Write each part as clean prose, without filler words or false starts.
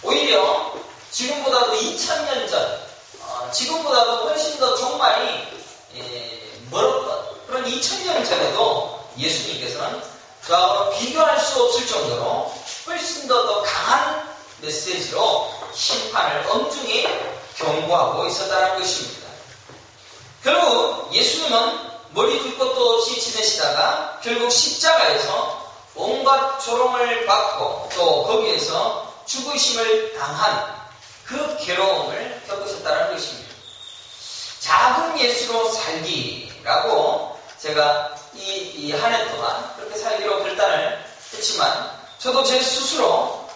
오히려 지금보다도 2000년 전, 지금보다도 훨씬 더 종말이 멀었던 그런 2000년 전에도 예수님께서는 그하고 비교할 수 없을 정도로 훨씬 더 강한 메시지로 심판을 엄중히 경고하고 있었다는 것입니다. 결국 예수님은 머리 둘 것도 없이 지내시다가 결국 십자가에서 온갖 조롱을 받고 또 거기에서 죽으심을 당한 그 괴로움을 겪으셨다는 것입니다. 작은 예수로 살기라고 제가 이 한 해 동안 그렇게 살기로 결단을 했지만 저도 제 스스로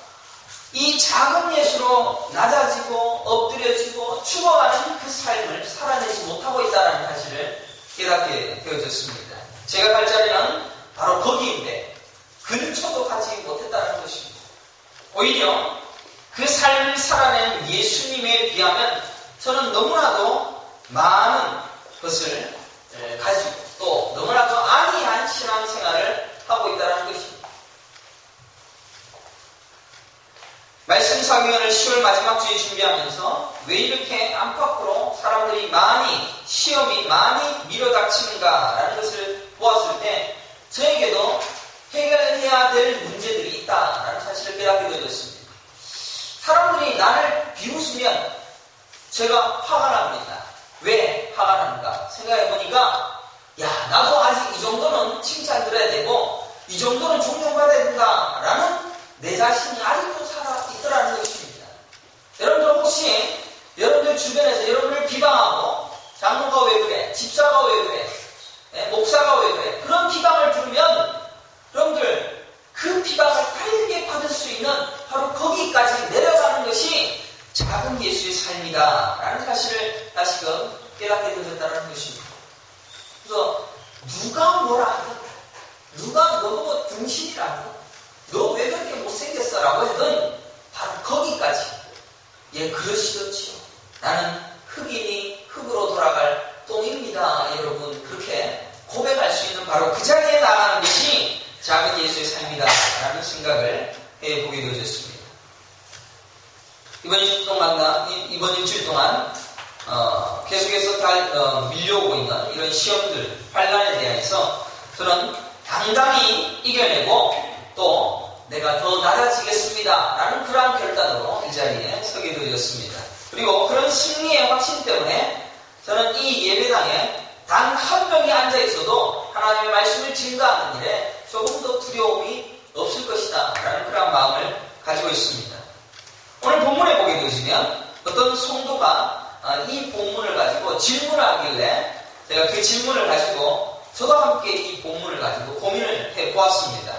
이 작은 예수로 낮아지고 엎드려지고 죽어가는 그 삶을 살아내지 못하고 있다는 사실을 깨닫게 되어졌습니다. 제가 갈 자리는 바로 거기인데 근처도 가지 못했다는 것입니다. 오히려 그 삶을 살아낸 예수님에 비하면 저는 너무나도 많은 것을 가지고 또 너무나도 안이한 신앙생활을 하고 있다는 것입니다. 말씀 사경을 10월 마지막 주에 준비하면서 왜 이렇게 안팎으로 사람들이 시험이 많이 밀어닥치는가라는 것을 보았을 때 저에게도 해결해야 될 문제들이 있다라는 사실을 깨닫게 되었습니다. 사람들이 나를 비웃으면 제가 화가 납니다. 왜 화가 나는가 생각해보니까 나도 아직 이 정도는 칭찬 들어야 되고 이 정도는 존경받아야 된다라는 내 자신이 아직도 살아있더라는 것입니다. 여러분들 혹시 여러분들 주변에서 여러분을 비방하고 장로가 왜 그래? 집사가 왜 그래? 목사가 왜 그래? 그런 비방을 들으면 여러분들 그 비방을 달게 받을 수 있는 바로 거기까지 내려가는 것이 작은 예수의 삶이다 라는 사실을 다시금 깨닫게 되셨다는 것입니다. 그래서 누가 뭐라 하든 누가 너무 등신이라 하든 너 왜 그렇게 못생겼어? 라고 하든 바로 거기까지 그러시겠지요. 나는 흑인이 흙으로 돌아갈 똥입니다. 여러분 그렇게 고백할 수 있는 바로 그 자리에 나가는 것이 작은 예수의 삶이다 라는 생각을 해보게 되어졌습니다. 이번 일주일 동안 계속해서 밀려오고 있는 이런 시험들, 환난에 대해서 저는 당당히 이겨내고 또 내가 더 낮아지겠습니다 라는 그러한 결단으로 이 자리에 서게 되었습니다. 그리고 그런 승리의 확신 때문에 저는 이 예배당에 단 한 명이 앉아있어도 하나님의 말씀을 증거하는 일에 조금 더 두려움이 없을 것이다 라는 그런 마음을 가지고 있습니다. 오늘 본문에 보게 되시면 어떤 성도가 이 본문을 가지고 질문을 하길래 제가 그 질문을 가지고 저도 함께 이 본문을 가지고 고민을 해보았습니다.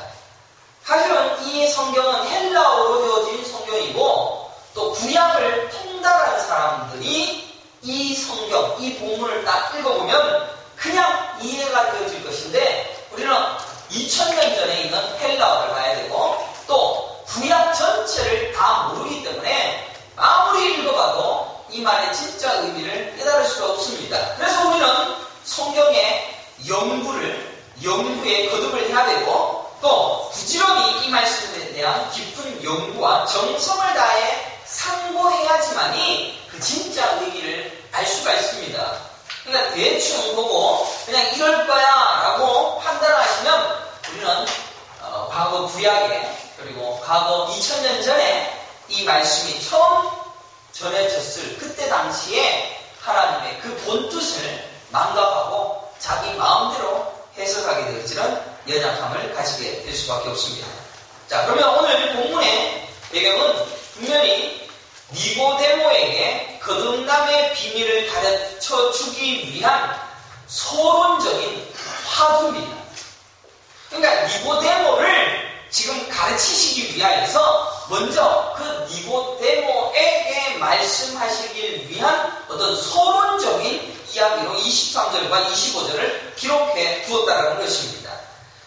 사실은 이 성경은 헬라어로 되어진 성경이고 또 구약을 통달한 사람들이 이 성경, 이 본문을 딱 읽어보면 그냥 이해가 되어질 것인데 우리는 2000년 전에 있는 헬라어를 봐야 되고 또 구약 전체를 다 모르기 때문에 아무리 읽어봐도 이 말의 진짜 의미를 깨달을 수가 없습니다. 그래서 우리는 성경의 연구에 거듭을 해야 되고 또 부지런히 이 말씀에 대한 깊은 연구와 정성을 다해 상고해야지만이 그 진짜 의미를 알 수가 있습니다. 그러니까 대충 보고 그냥 이럴 거야 라고 판단하시면 우리는 과거 구약에 그리고 과거 2000년 전에 이 말씀이 처음 전해졌을 그때 당시에 하나님의 그 본뜻을 망각하고 자기 마음대로 해석하게 되어지는 연약함을 가지게 될 수밖에 없습니다. 자, 그러면 오늘 본문의 배경은 분명히 니고데모에게 거듭남의 비밀을 가르쳐 주기 위한 소론적인 화두입니다. 그러니까 니고데모를 지금 가르치시기 위하여서 먼저 그 니고데모에게 말씀하시길 위한 어떤 소론적인 이야기로 23절과 25절을 기록해 두었다는 것입니다.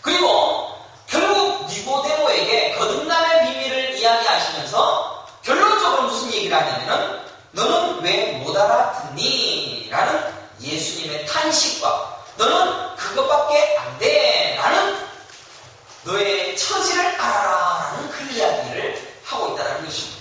그리고 결국 니고데모에게 거듭남의 비밀을 이야기하시면서 결론적으로 무슨 얘기를 하냐면은 너는 왜 못 알아듣니? 라는 예수님의 탄식과 너는 그것밖에 안 돼 라는 너의 처지를 알아라 라는 그 이야기를 하고 있다는 것입니다.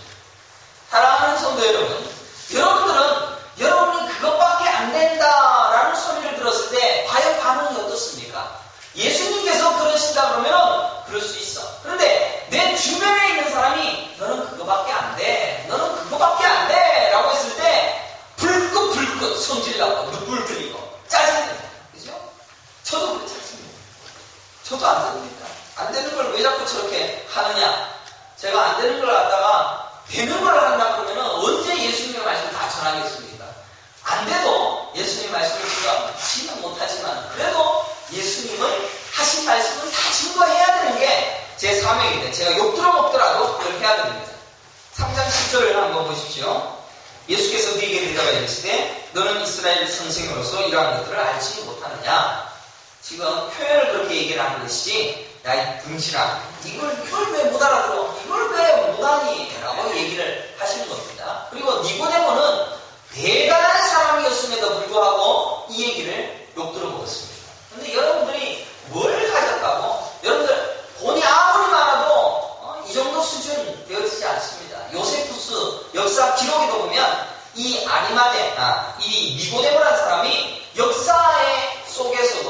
주신 말씀은 다 증거해야 되는 게 제 사명인데 제가 욕 들어먹더라도 그걸 해야 됩니다. 3장 10절을 한번 보십시오. 예수께서 네게 대답하여 이르시되 너는 이스라엘 선생으로서 이러한 것들을 알지 못하느냐. 지금 표현을 그렇게 얘기를 하는 것이지 야 이 등신아 이걸 왜 못 알아들어? 이걸 왜 못하니? 라고 얘기를 하시는 겁니다. 그리고 니고데모는 대단한 사람이었음에도 불구하고 이 얘기를 욕 들어먹었습니다. 근데 여러분들이 뭘 가졌다고? 여러분들 돈이 아무리 많아도 이 정도 수준 되어지지 않습니다. 요세푸스 역사 기록에도 보면 이 아리마데, 이 니고데모라는 사람이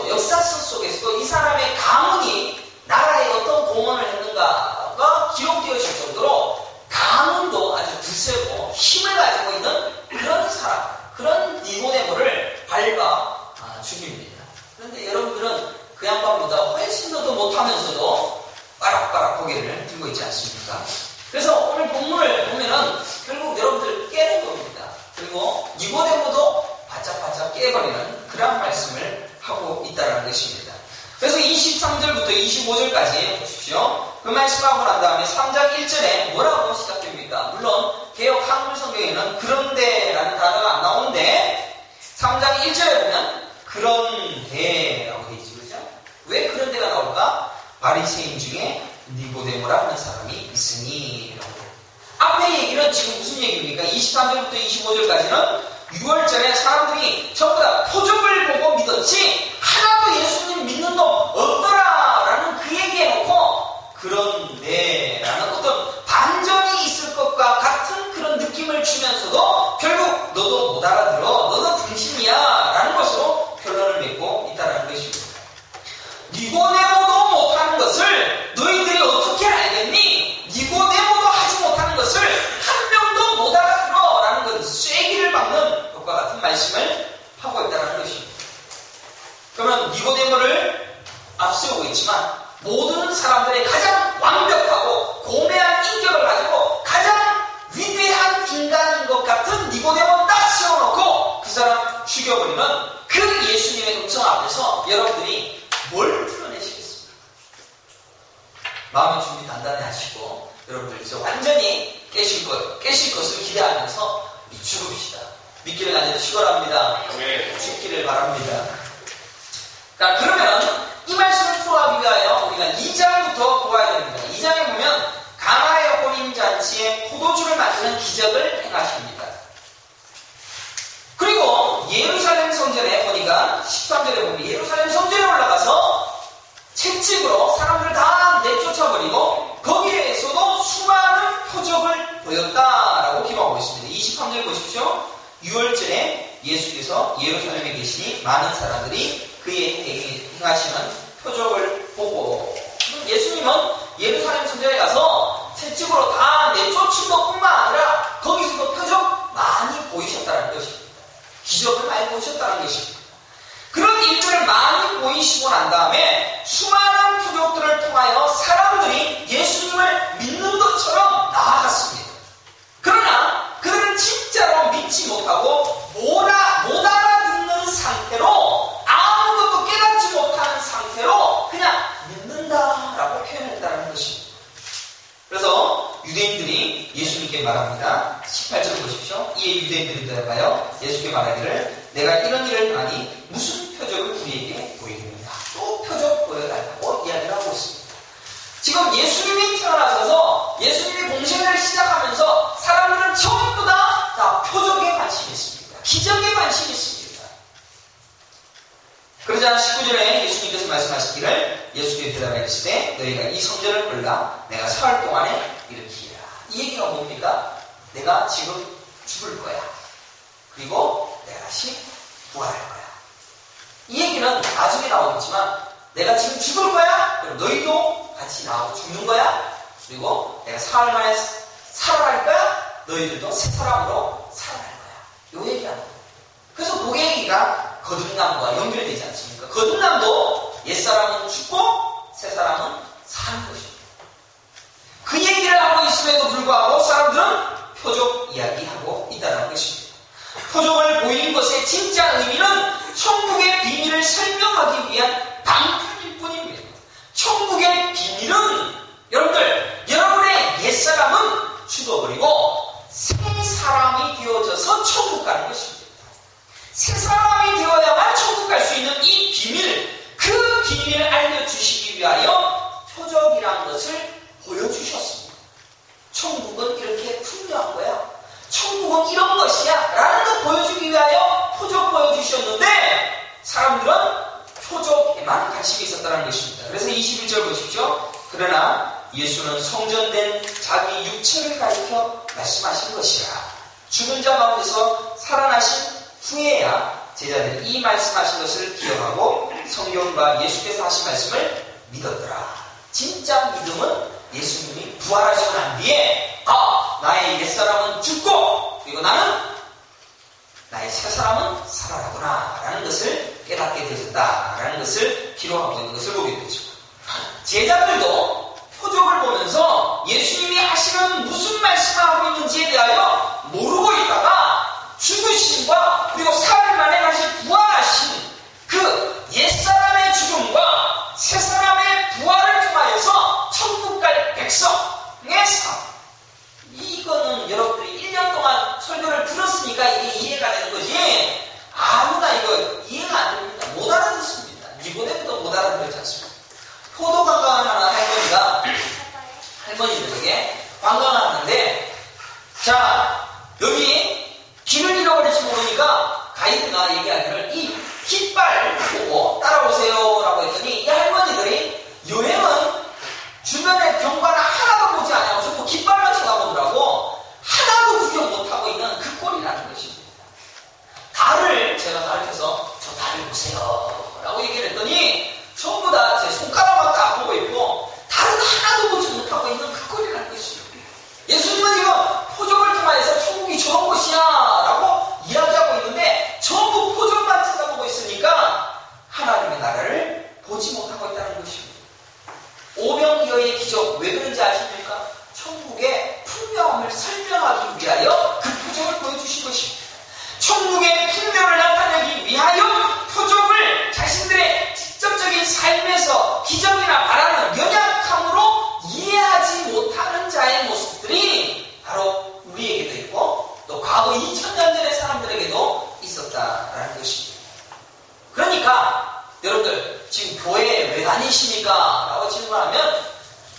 역사서 속에서도 이 사람의 가문이 나라에 어떤 공헌을 했는가가 기록되어 있을 정도로 가문도 아주 드세고 힘을 가지고 있는 그런 사람, 그런 니고데모를 밟아 죽입니다. 그런데 여러분들은 그 양반보다 훨씬 더 못하면서도 빠락빠락 고개를 들고 있지 않습니까? 그래서 오늘 본문을 보면은 결국 여러분들 깨는 겁니다. 그리고 니고데모도 바짝바짝 깨버리는 그런 말씀을 하고 있다는 것입니다. 그래서 23절부터 25절까지 보십시오. 그 말씀하고 난 다음에 3장 1절에 뭐라고 시작됩니까? 물론 개역 한글 성경에는 그런데라는 단어가 안 나오는데 3장 1절에 보면 그런데라고 되어 있죠. 그렇죠? 왜 그런데가 나올까? 바리새인 중에 니고데모라 하는 사람이 있으니 앞에 얘기는 지금 무슨 얘기입니까? 23절부터 25절까지는 6월절에 사람들이 전부 다 표적을 보고 믿었지 하나도 예수님 믿는 놈 없더라라는 그 얘기해놓고 그런데 라는 어떤 반전이 있을 것과 같은 그런 느낌을 주면서도 결국 너도 못 알아들어 너도 등신이야 라는 것으로 결론을 맺고 있다는 것입니다. 니고데모도 못하는 것을 너희들이 어떻게 알겠니? 니고데모도 하지 못하는 것을 한 명도 못 알아들어 라는 것은 쐐기를 박는 것과 같은 말씀을 하고 있다는 것입니다. 그러면 니고데모를 앞세우고 있지만 모든 사람들의 가장 완벽하고 고매한 인격을 가지고 가장 위대한 인간인 것 같은 니고데모 딱 세워놓고 그 사람 죽여버리는 그 예수님의 음성 앞에서 여러분들이 뭘 풀어내시겠습니까? 마음의 준비 단단히 하시고 여러분들 이제 완전히 깨실 것을 기대하면서 죽읍시다. 믿기를 간절히 축원합니다. 죽기를 바랍니다. 자, 그러면 이 말씀을 풀어가기 위하여 우리가 2장부터 보아야 됩니다. 2장에 보면 가나의 혼인잔치에 포도주를 만드는 기적을 행하십니다. 그리고 예루살렘 성전에 보니까 13절에 보면 예루살렘 성전에 올라가서 채찍으로 사람들을 다 내쫓아버리고 거기에서도 수많은 표적을 보였다라고 기록하고 있습니다. 23절 보십시오. 6월절에 예수께서 예루살렘에 계시니 많은 사람들이 그의 행하시는 표적을 보고 예수님은 예루살렘 성전에 가서 채찍으로 다 내쫓은 것뿐만 아니라 거기서도 표적 많이 보이셨다는 것입니다. 기적을 많이 보이셨다는 것입니다. 그런 일들을 많이 보이시고 난 다음에 수많은 표적들을 통하여 사람들이 예수님을 믿는 것처럼 나아갔습니다. 그러나 그들은 진짜로 믿지 못하고 못 알아듣는 상태로 아무것도 깨닫지 못하는 상태로 그냥 믿는다라고 표현했다는 것입니다. 그래서 유대인들이 예수님께 말합니다. 18절 보십시오. 이에 유대인들이 대답하여 예수께 말하기를 내가 이런 일을 하니 무슨 표적을 우리에게 보이겠느냐. 또 표적 보여달라고 이야기를 하고 있습니다. 지금 예수님이 태어나셔서 예수님이 공생애를 시작하면서 사람들은 전부 다 표적에 관심이 있습니다. 기적에 관심이 있습니다. 그러자 19절에 예수님께서 말씀하시기를 예수께 대답하시되 너희가 이 성전을 골라 내가 사흘 동안에 일으키리라. 이 얘기가 뭡니까? 내가 지금 죽을 거야. 그리고 내가 다시 부활할 거야. 이 얘기는 나중에 나오겠지만 내가 지금 죽을 거야. 그럼 너희도 같이 나하고 죽는 거야. 그리고 내가 사흘 만에 살아날 거야. 너희들도 새 사람으로 살아날 거야. 이 얘기하는 거예요. 그래서 그 얘기가 거듭남과 연결되지 않습니까? 거듭남도 옛사람은 죽고 새사람은 사는 것입니다. 그 얘기를 하고 있음에도 불구하고 사람들은 표적 이야기하고 있다는 것입니다. 표적을 보이는 것의 진짜 의미는 천국의 비밀을 설명하기 위한 방편일 뿐입니다. 천국의 비밀은 여러분의 옛사람은 죽어버리고 새 사람이 되어져서 천국 가는 것입니다. 새 사람이 되어야만 천국 갈 수 있는 이 비밀, 그 비밀을 알려주시기 위하여 표적이라는 것을 보여주셨습니다. 천국은 이렇게 풍요한 거야. 천국은 이런 것이야 라는 걸 보여주기 위하여 표적 보여주셨는데 사람들은 표적에만 관심이 있었다는 것입니다. 그래서 21절 보십시오. 그러나 예수는 성전된 자기 육체를 가리켜 말씀하신 것이라. 죽은 자 가운데서 살아나신 후에야 제자들이 이 말씀하신 것을 기억하고 성경과 예수께서 하신 말씀을 믿었더라. 진짜 믿음은 예수님이 부활하시고 난 뒤에 나의 옛사람은 죽고 그리고 나의 새사람은 살아나구나 라는 것을 깨닫게 되었다라는 것을 기록하고 있는 것을 보게 되죠. 제자들도 표적을 보면서 예수님이 하시는 무슨 말씀을 하고 있는지에 대하여 모르고 있다가 죽으심과 그리고 사흘 만에 다시 부활하신 그 옛사람의 죽음과 새사람의 부활을 통하여서 천국 갈 백성의 삶, 이거는 여러분들이 1년 동안 설교를 들었으니까 이게 이해가 되는 거지 아무나 이거 이해가 안 됩니다. 못 알아듣습니다. 니고데모도 못 알아듣지 않습니다. 포도 관광을 하는 할머니들에게 관광을 하는데 자 여기 길을 잃어버릴지 모르니까 가이드가 얘기하기를 이 깃발 보고 따라오세요 라고 했더니 이 할머니들이 여행은 주변에 경관을 하나도 보지 않고 전부 깃발만 쳐다보더라고. 하나도 구경 못하고 있는 그 꼴이라는 것입니다. 달을 제가 가르쳐서 저 달을 보세요 라고 얘기를 했더니 전부 다 제 손가락만 딱 보고 있고 달은 하나도 보지 못하고 있는 그 꼴이라는 것입니다. 예수님은 지금 표적을 통해서 천국이 저런 곳이야 라고 이야기하고 있는데 전부 표적만 쳐다보고 있으니까 하나님의 나라를 보지 못하고 있다는 것입니다. 오병이어의 기적 왜 그런지 아십니까? 천국의 풍요함을 설명하기 위하여 그 표적을 보여주신 것입니다. 천국의 풍요를 나타내기 위하여 표적을 자신들의 직접적인 삶에서 기적이나 바라는 연약함으로 이해하지 못하는 자의 모습들이 바로 우리에게도 있고 또 과거 2000년 전의 사람들에게도 있었다라는 것입니다. 그러니까 여러분들 지금 교회에 왜 다니십니까? 라고 질문하면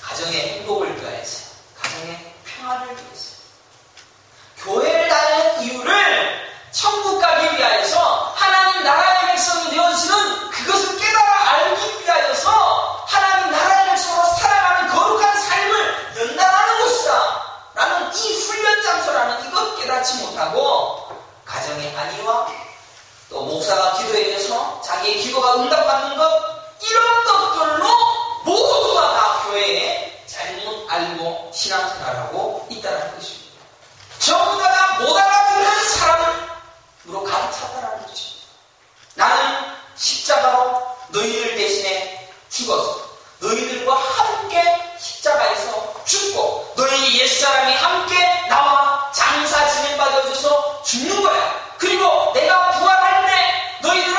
가정의 행복을 위해서, 가정의 평화를 위해서. 교회를 다니는 이유를 천국 가기 위하여서 하나님 나라의 백성이 되어지는 그것을 깨달아 알기 위하여서 하나님 나라의 백성으로 살아가는 거룩한 삶을 연단하는 것이다 라는 이 훈련 장소라는 이것 깨닫지 못하고 가정의 안위와 또 목사가 기도해줘서 자기의 기도가 응답받는 것 이런 것들로 모두가 다 교회에 잘못 알고 신앙생활하고 있다는 것입니다. 전부 다 못 알아듣는 사람으로 가득 찼다는 것입니다. 나는 십자가로 너희들 대신에 죽어서 너희들과 함께 십자가에서 죽고 너희 옛사람이 함께 나와 장사 진행받아줘서 죽는 거야. 그리고 내가 부활할 때 너희들은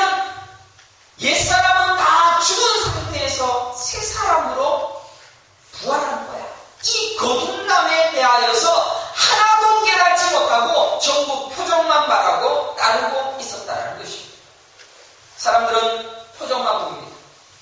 옛사람은 다 죽은 상태에서 새 사람으로 부활하는 거야. 이 거듭남에 대하여서 하나도 깨닫지 못하고 전부 표적만 바라고 따르고 있었다는 것입니다. 사람들은 표적만 봅니다.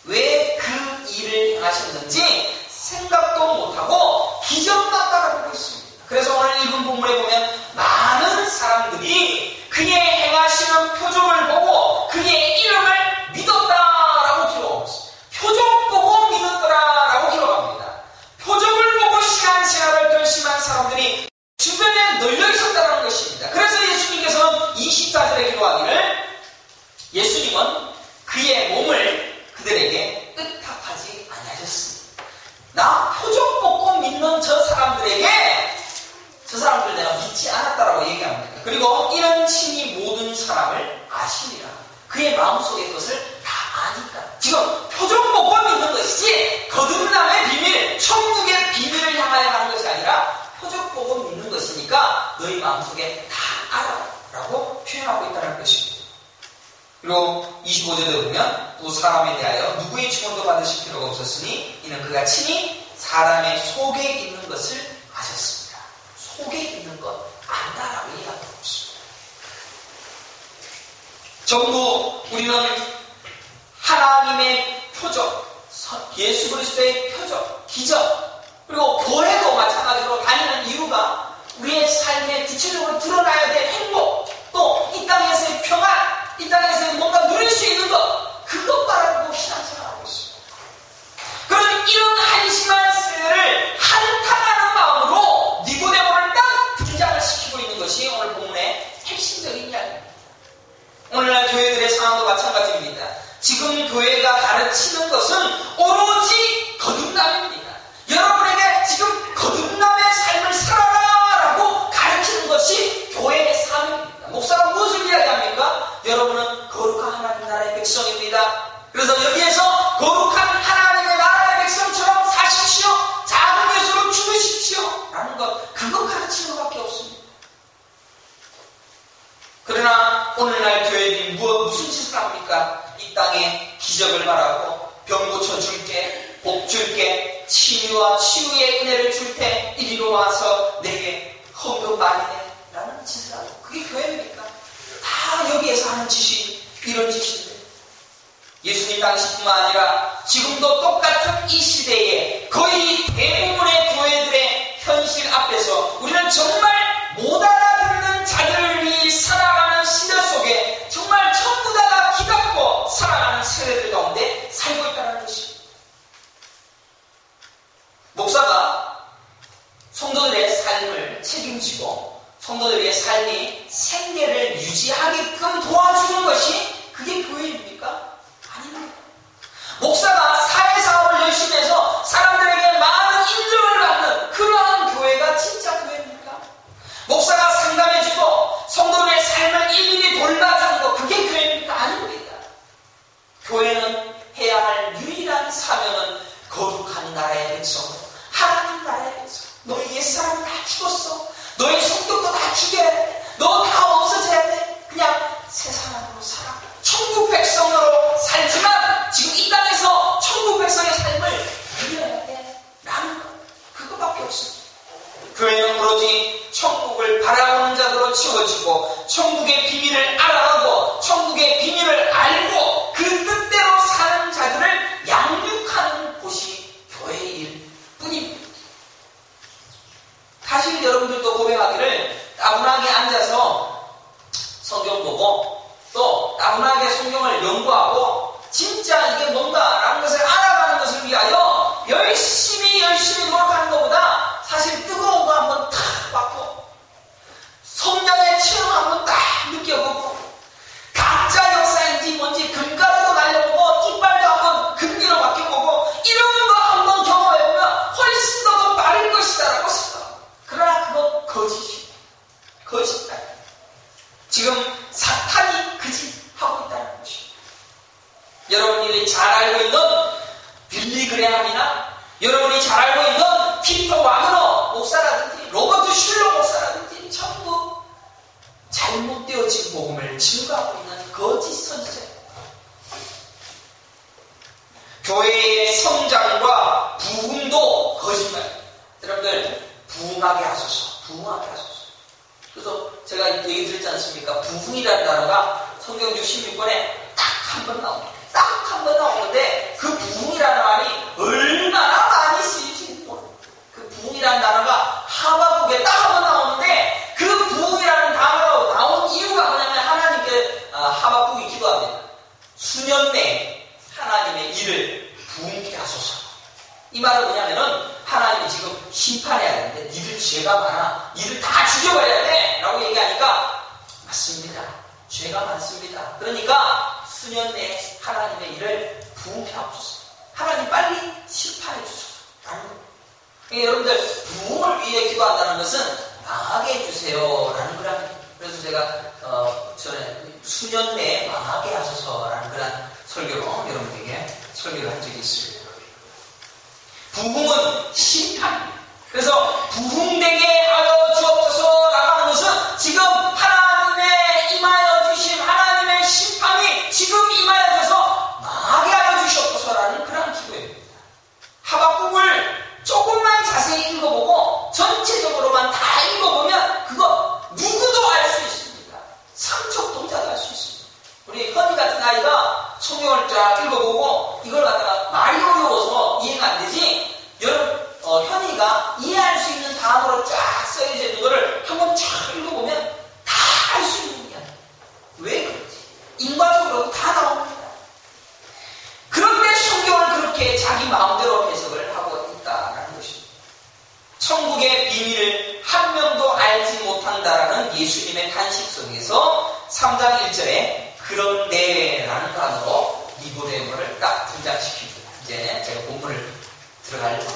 왜 그 일을 행하셨는지 생각도 못하고 기적만 따라보고 있습니다. 그래서 오늘 읽은 본문에 보면 많은 사람들이 그의 행하시는 표적을 보고 그의 이름을 믿었다라고 기록하고 있습니다. 표적 보고 믿었더라라고 기록합니다. 표적을 보고 신앙생활을 결심한 사람들이 주변에 널려 있었다는 것입니다. 그래서 예수님께서는 24절에 기록하기를 예수님은 그의 몸을 그들에게 의탁하지 아니하셨습니다. 나 표적 보고 믿는 저 사람들에게 저 사람들 내가 믿지 않았다라고 얘기합니다. 그리고 이런 친히 모든 사람을 아시리라. 그의 마음속의 것을 다 아니까. 지금 표적 보고 믿는 것이지 거듭남의 비밀, 천국의 비밀을 향하여 가는 것이 아니라 표적 보고 믿는 것이니까 너희 마음속에 다 알아 라고 표현하고 있다는 것입니다. 그리고 25절에 보면 또 사람에 대하여 누구의 증언도 받으실 필요가 없었으니 이는 그가 친히 사람의 속에 있는 것을 아셨습니다. 속에 있는 것 안다라고 얘기하고 있습니다. 전부 우리는 하나님의 표적, 예수 그리스도의 표적, 기적, 그리고 교회도 마찬가지로 다니는 이유가 우리의 삶에 구체적으로 드러나야 될 행복, 또 이 땅에서의 평안, 이 땅에서 뭔가 누릴 수 있는 것, 그것 바라보고 신앙생활하고 있습니다. 그런 이런 한심한 세대를 한탄하는 마음으로 니고데모를 딱 등장을 시키고 있는 것이 오늘 본문의 핵심적인 이야기입니다. 오늘날 교회들의 상황도 마찬가지입니다. 지금 교회가 가르치는 것은 오로지 거듭남입니다. 여러분에게 지금 거듭남의 삶을 살아라라고 가르치는 것이 교회의 삶입니다. 목사가 무엇을 이야기합니까? 여러분은 거룩한 하나님 나라의 백성입니다. 그래서 여기에서 거룩한 하나님의 나라의 백성처럼 사십시오. 작은 예수로 죽으십시오. 라는 것, 그거 가르치는 것밖에 없습니다. 그러나 오늘날 교회들이 무슨 짓을 합니까? 이 땅에 기적을 바라고 병 고쳐줄게, 복 줄게, 치유와 치유의 은혜를 줄 테 이리로 와서 내게 헌금 많이 내 라는 짓을 하고, 그게 교회입니까? 다 여기에서 하는 짓이 이런 짓인데, 예수님 당시뿐만 아니라 지금도 똑같은 이 시대에 거의 대부분의 교회들의 현실 앞에서 우리는 정말 못 알아듣는 자들이 살아가는 시대 속에 정말 전부 다 기답고 살아가는 세대들 가운데 살고 있다는 것입니다. 목사가 성도들의 삶을 책임지고 성도들의 삶이 생계를 유지하게끔 도와주는 것이 그게 교회입니까? 아닙니다. 목사가 사회사업을 열심히 해서 사람들에게 많은 인정을 받는 그러한 교회가 진짜 교회입니까? 목사가 상담해주고 성도들의 삶을 일일이 돌봐주는 것, 그게 교회입니까? 아닙니다. 교회는 해야 할 유일한 사명은 거룩한 나라의 백성으로, 하나님 나라의 백성. 너희 옛사람 다 죽었어. 너희 성격도 다 죽여야 돼. 너 다 없어져야 돼. 그냥 새 사람으로 살아. 천국 백성으로 살지만 지금 이 땅에서 천국 백성의 삶을 누려야 돼. 라는 것, 그것밖에 없습니다. 교회는 오로지 천국을 바라보는 자들로 채워지고 천국의 비밀을 알아가고 천국의 비밀을 알고 그 뜻대로 사는 자들을 양육하는 곳이 교회의 일 뿐입니다. 사실 여러분들도 고백하기를 따분하게 앉아서 성경 보고 또 따분하게 성경을 연구하고 진짜 이게 뭔가라는 것을 알아가는 것을 위하여 열심히 노력하는 것보다 사실 뜨거운 거 한번 탁 받고 성령의 체험 한번 딱 느껴보고 가짜 역사인지 뭔지 금가루도 날려보고 이빨도 한번 금기로 바뀌어보고 이런 거 한번 경험해보면 훨씬 더 빠를 것이다라고 생각합니다. 그러나 그거 거짓이에요. 거짓이다. 지금 사탄이 그 짓 하고 있다는 것입니다. 여러분이 잘 알고 있는 빌리 그레함이나 여러분이 잘 알고 있는 피터 와그너 목사라든지 로버트 슐러 목사라든지 전부 잘못되어진 복음을 증거하고 있는 거짓 선지자입니다. 교회의 성장과 부흥도 거짓말입니다. 여러분들 부흥하게 하소서. 부흥하게 하소서. 그래서 제가 얘기 드렸지 않습니까? 부흥이라는 단어가 성경 66권에 딱 한 번 나옵니다. 딱 한 번 나오는데 그 부흥이라는 말이 얼마나 많이 쓰이지 모릅니다. 그 부흥이라는 단어가 하박국에 딱 한 번 나오는데 그 부흥이라는 단어가 나온 이유가 뭐냐면 하나님께 하박국이 기도합니다. 수년 내에 하나님의 일을 부흥케 하소서. 이 말은 뭐냐면은 하나님이 지금 심판해야 되는데 니들 죄가 많아. 니들 다 죽여버려야 돼. 라고 얘기하니까 맞습니다. 죄가 많습니다. 그러니까 수년 내에 하나님의 일을 부흥케 하옵소서. 하나님 빨리 심판해 주소서. 라는 거예요. 그러니까 여러분들 부흥을 위해 기도한다는 것은 망하게 해주세요. 라는 거랍니다. 그래서 제가 전에 수년 내에 망하게 하소서라는 그런 설교로 여러분에게 설교를 한 적이 있습니다. 부흥은 심판입니다. 그래서 부흥되게 하여 주옵소서라고 하는 것은 지금 하나님의 임하여 주신 하나님의 심판이 지금 하는 예수님의 탄식 속에서 3장 1절에 그런데라는 단어로 니고데모를 딱 등장시키고 이제 제가 본문을 들어가려고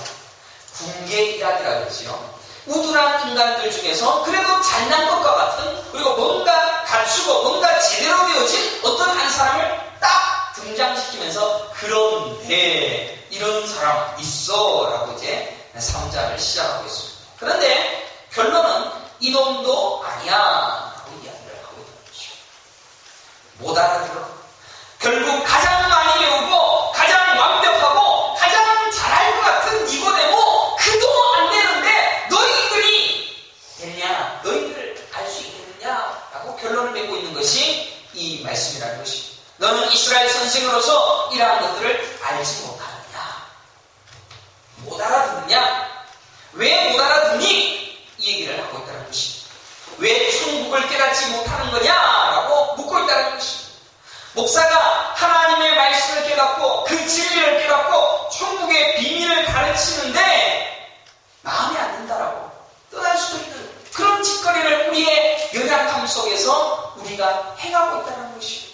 궁계이라기라고 그러지요. 우둔한 인간들 중에서 그래도 잘난 것과 같은 그리고 뭔가 갖추고 뭔가 제대로 되어진 어떤 한 사람을 딱 등장시키면서 그런데 이런 사람 있어 라고 이제 3장을 시작하고 있습니다. 그런데 결론은 이놈도 아니야 라고 이야기를 하고 있는 거죠. 못 알아들어. 결국 가장 많이 배우고 가장 완벽하고 가장 잘할 것 같은 니고데모 그도 안 되는데 너희들이 되냐? 너희들 알 수 있겠느냐? 라고 결론을 맺고 있는 것이 이 말씀이라는 것입니다. 너는 이스라엘 선생으로서 이러한 것들을 알지 못하느냐? 못 알아듣느냐? 왜 못 알아듣니? 이 얘기를 하고 있다는 것입니다. 왜 천국을 깨닫지 못하는 거냐라고 묻고 있다는 것입니다. 목사가 하나님의 말씀을 깨닫고 그 진리를 깨닫고 천국의 비밀을 가르치는데 마음에 안 든다라고 떠날 수도 있는 그런 짓거리를 우리의 연약함 속에서 우리가 행하고 있다는 것입니다.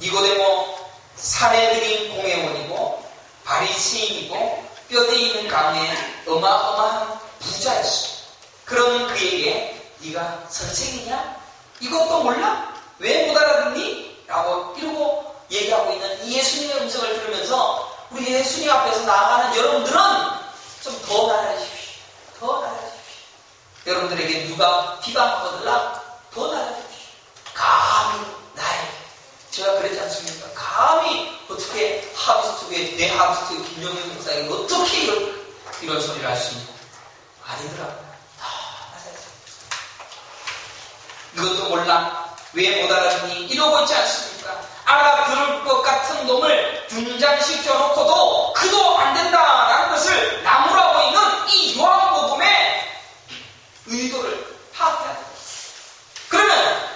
니고데모 산에 들인 공회원이고 바리새인이고 뼈대 있는 가문의 어마어마한 부자였어. 그런 그에게 네가 선생이냐? 이것도 몰라? 왜 못 알아듣니? 라고 이러고 얘기하고 있는 이 예수님의 음성을 들으면서 우리 예수님 앞에서 나아가는 여러분들은 좀 더 나아지십시오. 더 나아지십시오. 여러분들에게 누가 비방하거나 더 나아지십시오. 감히 나에게 제가 그랬지 않습니까? 감히 어떻게 하비스트의 내 하비스트 김영현 목사에게 어떻게 이런 소리를 할 수 있냐? 아니더라고요. 이것도 몰라? 왜 못 알아듣니? 이러고 있지 않습니까? 알아들을 것 같은 놈을 등장시켜놓고도 그도 안 된다라는 것을 나무라고 있는 이 요한복음의 의도를 파악해야 됩니다. 그러면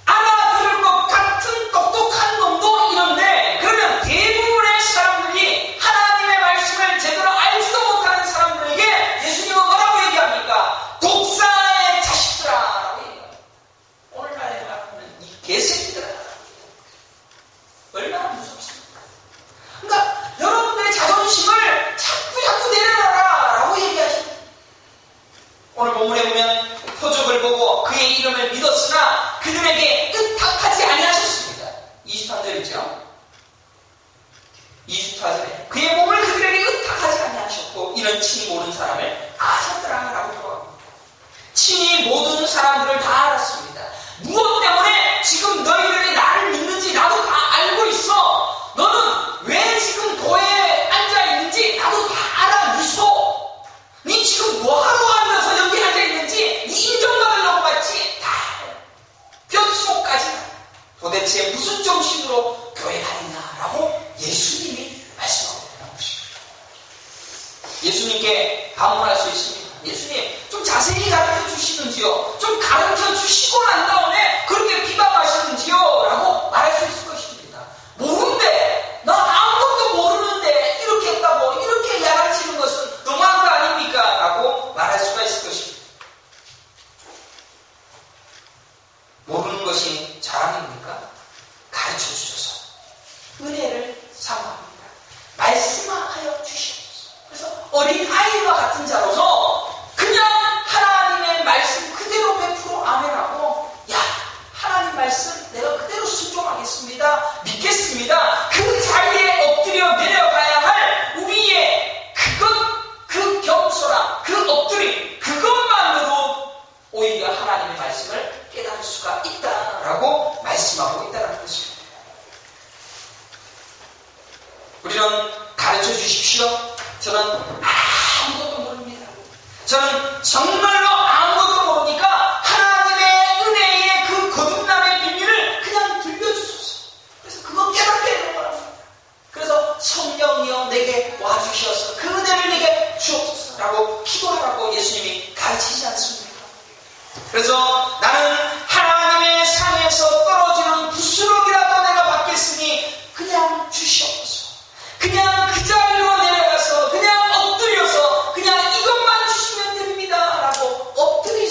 알아들을 것 같은 똑똑한 놈도 이런데 그러면 대부분의 사람들이 하나님의 말씀을 제대로 알지도 못하는 사람들에게 예수님은 뭐라고 얘기합니까? 독사의 자식들아 라고 얘기합니다. 오늘날에 말하면 이 개새끼들아. 얼마나 무섭습니까? 그러니까 여러분들의 자존심을 자꾸 내려놔라 라고 얘기하십니다. 오늘 본문에 보면 표적을 보고 그의 이름을 믿었으나 그들에게 의탁하지 아니하셨습니다. 23절 있죠? 24절에 그의 몸을 그들에게 의탁하지 아니하셨고 이는 친히 모든 사람을 아셨더라 라고 표합니다. 친히 모든 사람들을 다 알았습니다. 무엇 때문에 지금 너희들이 나를 믿는지 나도 다 알고 있어. 너는 왜 지금 교회에 앉아있는지 나도 다 알아 미소. 니 지금 뭐하러 앉아서 여기 앉아있는지 니 인정받으려고 왔지. 다 뼛속까지 도대체 무슨 정신으로 교회 다니냐라고 예수님이 말씀하고 있다는 것입니다. 예수님께 반문할 수 있습니다. 예수님 좀 자세히 가르쳐 주시는지요? 좀 가르쳐 주시고 난 다음에 그렇게 비방하시는지요? 라고 말할 수 있을 것입니다. 모른데 나 아무것도 모르는데 이렇게 했다고 이렇게 야단치는 것은 너무한 거 아닙니까? 라고 말할 수가 있을 것입니다. 모르는 것이 자랑입니까? 가르쳐 주셔서 은혜를 사모합니다. 말씀하여 주시옵소서. 그래서 어린 아이와 같은 자로서 그냥 하나님의 말씀 그대로 100% 아멘하고 야 하나님 말씀 내가 그대로 순종하겠습니다. 믿겠습니다. 그 자리에 엎드려 내려가야 할 우리의 그 겸손함 그 엎드림 그것만으로 오히려 하나님의 말씀을 깨달을 수가 있다라고 말씀하고 있다는 것입니다. 우리는 가르쳐 주십시오. 저는 아무것도 모릅니다. 저는 정말로 아무것도 모르니까 하나님의 은혜의 그 거듭남의 비밀을 그냥 들려주소서. 그래서 그거 깨닫게 되는 거랍니다. 그래서 성령이여 내게 와주셔서 그 은혜를 내게 주옵소서라고 기도하라고 예수님이 가르치지 않습니까? 그래서 나는 하나님의 상에서 떨어지는 부스러기라도 내가 받겠으니 그냥 주시옵소서. 그냥 그 자리로 내려가서 그냥 엎드려서 그냥 이것만 주시면 됩니다 라고 엎드리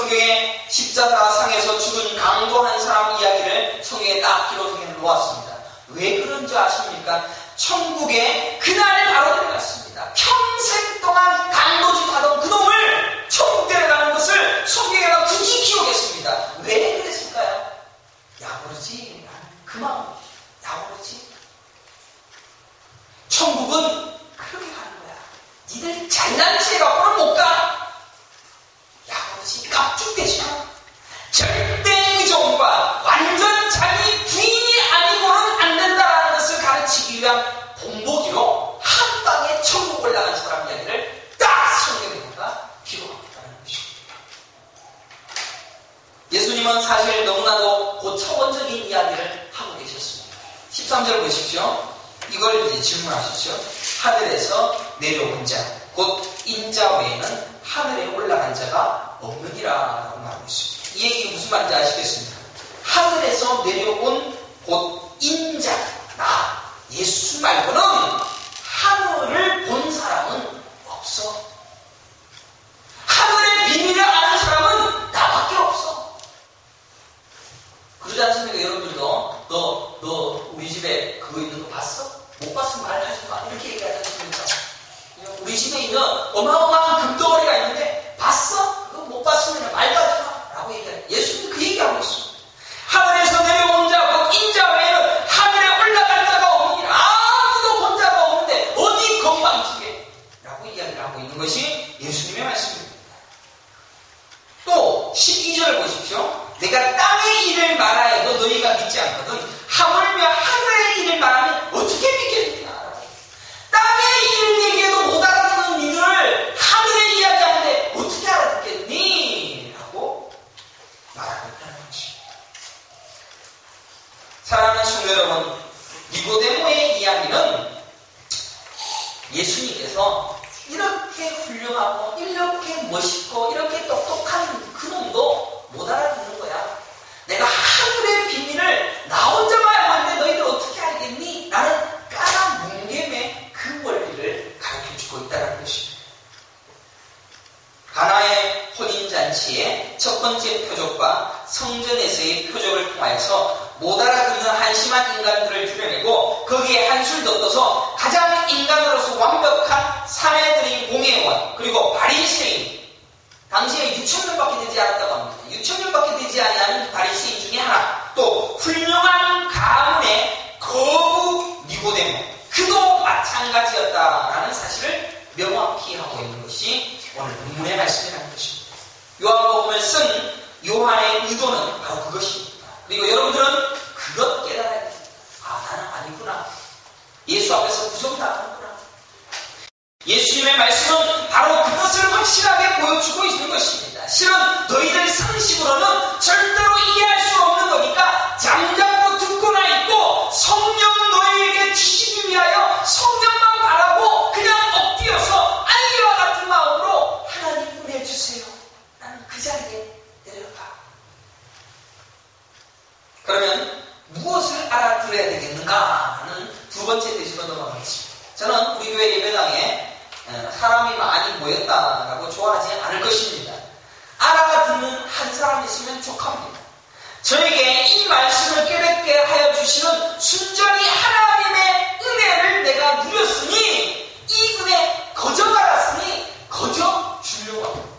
성경에 십자가상에서 죽은 강도 한 사람 이야기를 성경에 딱 기록해 놓았습니다. 왜 그런 줄 아십니까? 천국에 그날 바로 들어갔습니다. 평생 동안 강도짓 하던 그놈을 천국 데려가는 것을 성경에 굳이 기록했습니다. 왜 그랬을까요? 야고르지. 그 마음. 야고르지. 천국은 그렇게 가는 거야. 니들 잘난 체에 갖고는 못 가. 야고르지. 갑죽되지 마. 절대 의존과 완전 자기 부인이 아니고는 안 된다는 것을 가르치기 위한 본보기로 한 방에 천국 올라간 사람 이야기를 딱 성경에다가 기록하겠다는 것입니다. 예수님은 사실 너무나도 고차원적인 이야기를 하고 계셨습니다. 13절 보십시오. 이걸 이제 질문하십시오. 하늘에서 내려온 자, 곧 인자 외에는 하늘에 올라간 자가 없느니라 라고 말하고 있습니다. 이 얘기 무슨 말인지 아시겠습니까? 하늘에서 내려온 곧 인자, 나, 예수 말고는 하늘을 본 사람은 없어. 하늘의 비밀을 아는 사람은 나밖에 없어. 그러지 않습니까? 여러분들도 너 우리 집에 그거 있는 거 봤어? 못 봤으면 말하지 마. 이렇게 얘기하지 않습니까? 우리 집에 있는 어마어마한 금덩어리가 있는데 봤어? 그거 못 봤으면 말도 하지 마. 라고 얘기해요. 예수님은 그 얘기하고 있습니다. 하늘에서 내려온 자, 곧 인자 외에는 하늘에 올라갈 자가 없느니라. 아무도 본 자가 없는데 어디 건방지게 라고 이야기를 하고 있는 것이 예수님의 말씀입니다. 또 12절을 보십시오. 내가 땅의 일을 말하여도 너희가 믿지 않거든 하물며 하늘의 일을 말하면 어떻게 믿겠느냐. 땅의 일을 얘기해도 못 알아듣는 이들을 하늘에 이야기하는데 어떻게 알아듣겠니? 라고 말하고 있다는 것입니다. 사랑하는 성도 여러분, 니고데모의 이야기는 예수님께서 이렇게 훌륭하고 이렇게 멋있고 이렇게 똑똑한 그놈도 못 알아듣는 거야. 내가 하늘의 비밀을 나 혼자만 알았는데 너희들 어떻게 알겠니? 라는 까만 뭉개의 그 원리를 가르쳐주고 있다는 것입니다. 가나의 혼인잔치의 첫 번째 표적과 성전에서의 표적을 통하여서 못 알아듣는 한심한 인간들을 드러내고 거기에 한술 더 떠서 가장 인간으로서 완벽한 사내들인 공회원 그리고 바리새인, 당시에 6,000명밖에 되지 않았다고 합니다. 6,000명밖에 되지 않는 바리새인 중에 하나, 또 훌륭한 가문의 거부 니고데모, 그도 마찬가지였다라는 사실을 명확히 하고 있는 것이 오늘 본문의 말씀이라는 것입니다. 요한복음을 쓴 요한의 의도는 바로 그것입니다. 그리고 여러분들은 그것 깨달아야 됩니다. 아, 나는 아니구나. 예수 앞에서 부정당하는구나. 예수님의 말씀은 바로 그것을 확실하게 보여주고 있는 것입니다. 실은 너희들 상식으로는 절대로 이해할 수 없는 거니까 잠잠고 듣고나 있고 성령 너희에게 주시기 위하여 성령만 바라고 그냥 엎드려서 아이와 같은 마음으로 하나님 은혜 주세요. 나는 그 자리에 내려가. 그러면 무엇을 알아들어야 되겠는가 하는 두 번째 대지로 넘어가겠습니다. 저는 우리 교회 예배당에 사람이 많이 모였다라고 좋아하지 않을 것입니다. 알아듣는 한 사람이 있으면 족합니다. 저에게 이 말씀을 깨닫게 하여 주시는 순전히 하나님의 은혜를 내가 누렸으니 이 은혜 거저 받았으니 거저 주려고 합니다.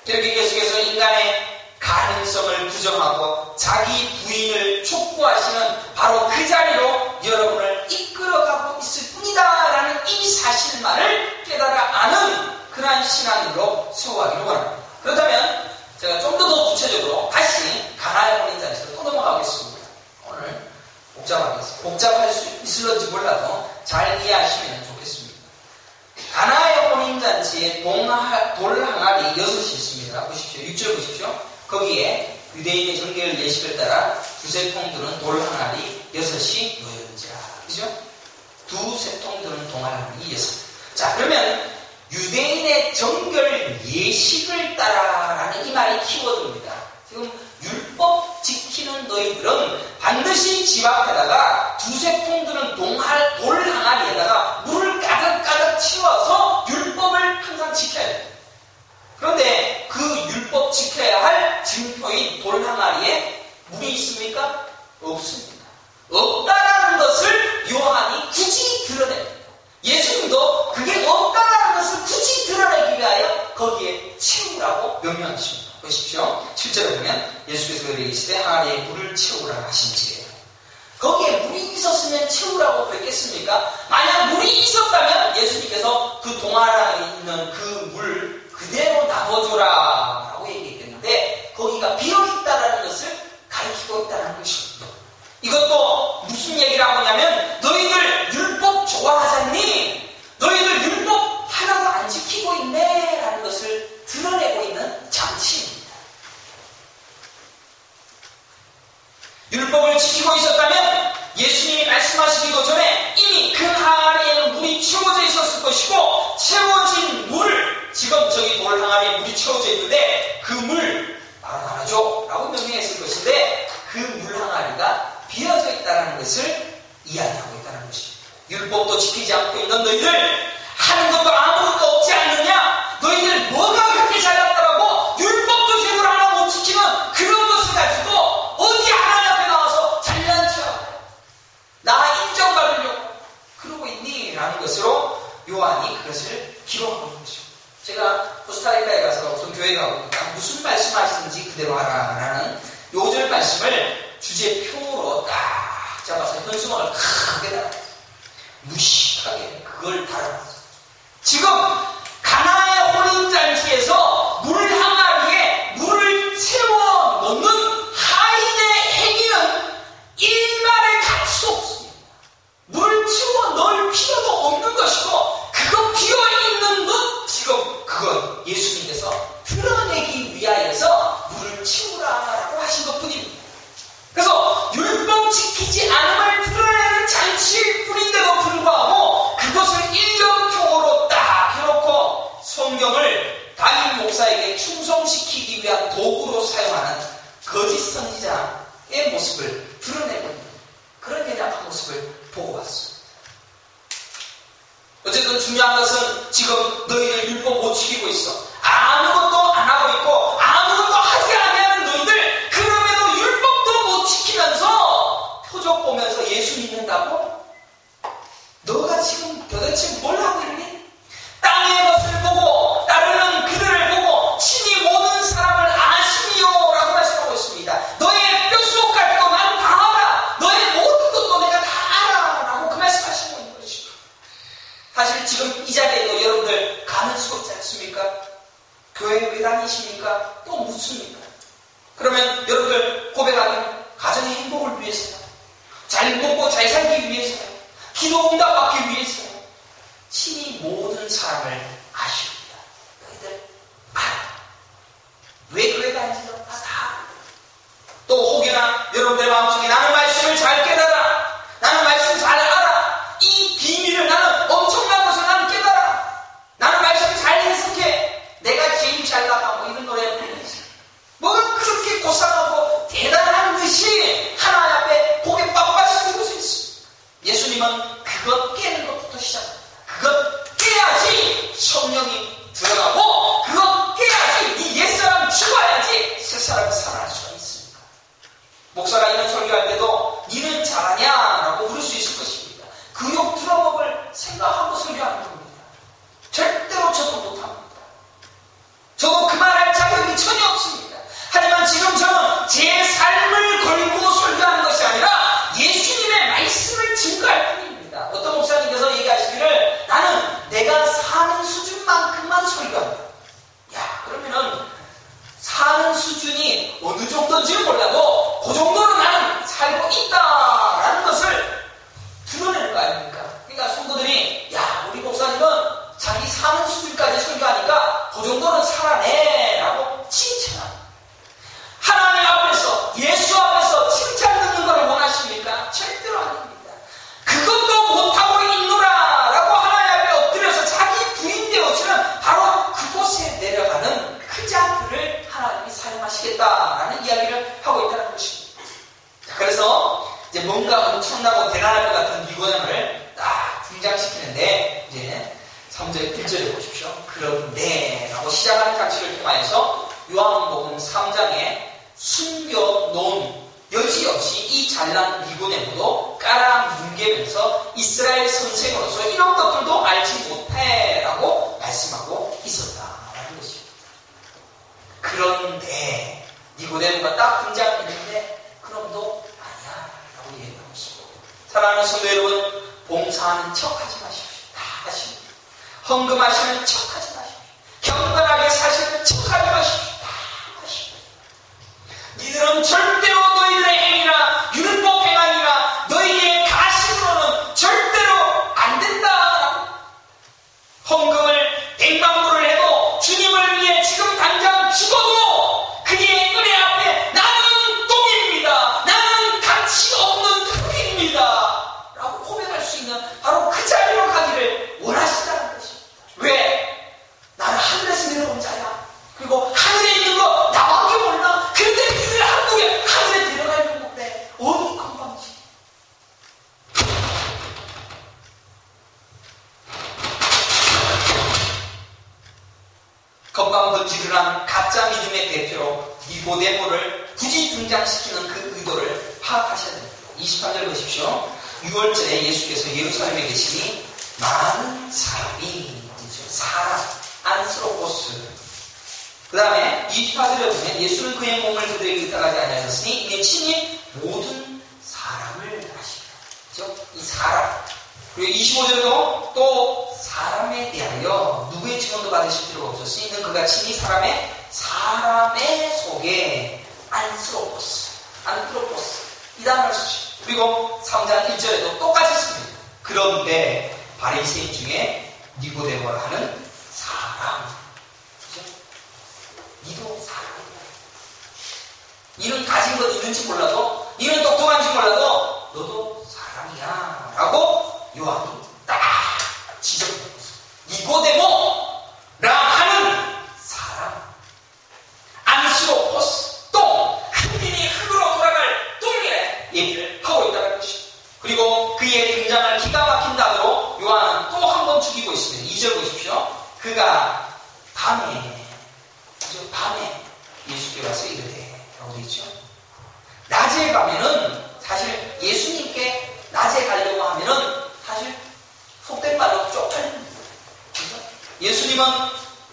그렇게 계속해서 인간의 가능성을 부정하고 자기 부인을 촉구하시는 바로 그 자리로 여러분을 이끌어가고 있을 뿐이다 라는 이 사실만을 깨달아 아는 그러한 신앙으로 세워가기를 원합니다. 그렇다면 제가 좀 더 구체적으로 다시 가나의 혼인잔치로 또 넘어가겠습니다. 오늘 복잡할 수 있을지 몰라도 잘 이해하시면 좋겠습니다. 가나의 혼인잔치에 돌 항아리 6이 있습니다. 보십시오. 6절 보십시오. 거기에 유대인의 정결 예식을 따라 두세 통 드는 돌 항아리 6이 놓여있지라. 그죠? 두세 통 드는 동항아리 6. 자, 그러면 유대인의 정결 예식을 따라라는 이 말이 키워드입니다. 지금 율법 지키는 너희들은 반드시 집 앞에다가 두세 통 드는 돌 항아리에다가 물을 가득가득 채워서 율법을 항상 지켜야 됩니다. 그런데 그 율법 지켜야 할 증표인 돌 항아리에 물이 있습니까? 없습니다. 없다라는 것을 요한이 굳이 드러냅니다. 예수님도 그게 없다라는 것을 굳이 드러내기 위하여 거기에 채우라고 명령하십니다. 보십시오. 실제로 보면 예수께서 그러시되 항아리에 물을 채우라 하신지예요. 거기에 물이 있었으면 채우라고 그랬겠습니까? 만약 물이 있었다면 예수님께서 그 동화에 있는 그 물 그대로 나눠줘라 라고 얘기했겠는데 거기가 비어있다라는 것을 가리키고 있다는 것입니다. 이것도 무슨 얘기라고 하냐면 너희들 율법 좋아하잖니? 너희들 율법 하나도 안 지키고 있네 라는 것을 드러내고 있는 장치입니다. 율법을 지키고 있었다면 예수님이 말씀하시기도 전에 이미 그 항아리에는 물이 채워져 있었을 것이고 채워진 물을 지금 저기 돌 항아리에 물이 채워져 있는데 그 물 바로 나눠줘 라고 명령했을 것인데 그 물 항아리가 비어져 있다는 것을 이야기하고 있다는 것입니다. 율법도 지키지 않고 있는 너희들 하는 것도 아무것도 없지 않느냐? 너희들 뭐가 그렇게 잘났더라고? 율법도 제대로 하나 못 지키는 그런 것을 가지고 어디 하나님 앞에 나와서 잘난 척 나 인정받으려고 그러고 있니? 라는 것으로 요한이 그것을 기록하고 있는 것입니다. 제가 코스타리카에 가서 어떤 교회에 가보니까 무슨 말씀하시는지 그대로 하라라는 요절 말씀을 주제표로 딱 잡아서 현수막을 크게 달았어요. 무식하게 그걸 달아놨어요. 지금 가나의 혼인잔치에서 물 항아리에 물을 채워 넣는 하인의 행위는 일말의 가치도 없습니다. 물을 채워 넣을 필요도 없는 것이고 그거 비어있는 것 지금 그건 예수님께서 드러내기 위하여서 물을 채우라라고 하신 것뿐입니다. 그래서 율법 지키지 않음을 드러내는 장치일 뿐인데도 불구하고 그것을 일정표로 딱 해놓고 성경을 담임 목사에게 충성시키기 위한 도구로 사용하는 거짓 선지자의 모습을 드러내고 있는 그런 연약한 모습을 보고 왔습니다. 어쨌든 중요한 것은 지금 너희들 율법 못 지키고 있어. 아무것도 안 하고 있고 아무것도 하지 않는 너희들 그럼에도 율법도 못 지키면서 표적 보면서 예수 믿는다고? 너가 지금 도대체 뭘 하고 있니? 땅의 것을 보고 따르는 그들을 보고 친히 모든 사람을 아시니요 라고 말씀하고 있습니다. 너의 뼛속 가지고 나는 다 알아. 너의 모든 것도 내가 다 알아 라고 그 말씀하시고 있는 것이죠. 사실 지금 이 자리에도 여러분들 가는 수 없지 않습니까? 교회 왜 다니십니까? 또 묻습니다. 그러면 여러분들 고백하면 가정의 행복을 위해서요. 잘 먹고 잘 살기 위해서요. 기도 응답 받기 위해서요. 친히 모든 사람을 아십니다. 너희들 알아. 왜 교회 다니는지 다 알아. 또 혹여나 여러분들 마음속에 나는 말씀을 잘 깨달아. 나는 말씀 잘 알아. 이 비밀을 나는 엄청난 것을 나는 깨달아. 나는 말씀을 잘 해석해. 내가 제일 잘 나가 뭐 이런 노래를 부르면서 뭐가 그렇게 고상하고 대단한 듯이 하나님 앞에 고개 빳빳이 들고 서 있습니다. 예수님은 그것 깨는 것부터 시작합니다. 그것 깨야지 성령이 들어가고 그것 깨야지 이 옛사람 죽어야지 새사람이 살아날 수가 있습니다. 목사가 이런 설교할 때도 니는 잘하냐라고 물을 수 있을 것입니다. 그 욕 들어먹을 생각하고 설교하는 겁니다. 절대로 저도 못합니다. 저도 그만할 자격이 전혀 없습니다. 하지만 지금 저는 제 삶을 걸고 설교하는 것이 아니라 예수님의 말씀을 증거할 뿐입니다. 어떤 목사님께서 얘기하시기를 나는 내가 사는 수준만큼만 설교한다. 야, 그러면은 사는 수준이 어느 정도인지는 몰라도 그 정도는 나는 살고 있다라는 것을 드러내는 거 아닙니까? 그러니까 성도들이 야, 우리 목사님은 자기 사는 수준까지 설교하니까 그 정도는 살아내라고 칭찬합니다. 하나님 앞에서 예수 앞에서 칭찬 듣는 걸 원하십니까? 절대로 아닙니다. 그것도 못하고 있노라 라고 하나님 앞에 엎드려서 자기 부인 되어지는 바로 그곳에 내려가는 그 자들을 하나님이 사용하시겠다라는 이야기를 하고 있다는 것입니다. 그래서 이제 뭔가 엄청나고 대단할 것 같은 미고장을 딱 등장시키는데 이제 3절 1절에 보십시오. 그런데 라고 시작하는 장치를 통하여서 요한복음 3장에 숨겨놓은 여지없이 이 잘난 니고데모도 깔아뭉개면서 이스라엘 선생으로서 이런 것들도 알지 못해라고 말씀하고 있었다라는 것입니다. 그런데 니고데모가 딱 등장했는데 그럼도 아니야 라고 얘기하고 있습니다. 사랑하는 성도 여러분, 봉사하는 척하지 마십시오. 다 하십니다. 헌금하시는 척하지 마십시오. 경건하게 사시는 척하지 마십시오. 다 하십니다. 니들은 절대로 너희들의 행위나 율법 행함이나 너희의 가심으로는 절대로 안 된다. 헌금을 100만불을 해도 주님을 위해 지금 당장 죽어도 그의 은혜 앞에 나는 똥입니다. 나는 가치 없는 흙입니다. 라고 고백할 수 있는 바로 그 자리로 가기를 원하시다는 것입니다. 왜? 나는 하늘에서 내려온 자야. 그리고 하늘에 있는 거 나밖에 몰라. 그런데 니들 한국에 하늘에 데려가려고 못해. 어디 건방지. 건방번지를 한 가짜 믿음의 대표로 니고데모를 굳이 등장시키는 그 의도를 파악하셔야 됩니다. 28절 보십시오. 6월절에 예수께서 예루살렘에 계시니 많은 사람이 사람, 안스로포스. 그 다음에 28절에 보면 예수는 그의 몸을 그들에게 의탁하지 아니하셨으니 이는 친히 모든 사람을 하십니다. 그렇죠? 이 사람. 그리고 25절도 또 사람에 대하여 누구의 증언도 받으실 필요가 없었으니 이는 그가 친히 사람의 속에 안스로포스 이 단어를 쓰죠. 그리고 3장 1절에도 똑같이 씁니다. 그런데 바리새인 중에 니고데모라 하는 사람, 그죠? 니도 사람이야. 니는 가진 것 있는지 몰라도, 니는 똑똑한지 몰라도 너도 사람이야 라고 요한이 딱 지적해요. 니고데모라 하는 사람, 안스로포스, 똥, 흙인이 흙으로 돌아갈 똥에 얘기를 하고 있다는 것입니다. 그리고 그의 등장을 기가 막힌 단어로 요한은 또 한 번 죽이고 있습니다. 2절 보십시오. 그가 밤에 예수께 와서 이르되 라고 되어 있죠. 낮에 가면은 사실 예수님께 낮에 가려고 하면은 사실 속된 말로 쪽팔립니다. 그렇죠? 예수님은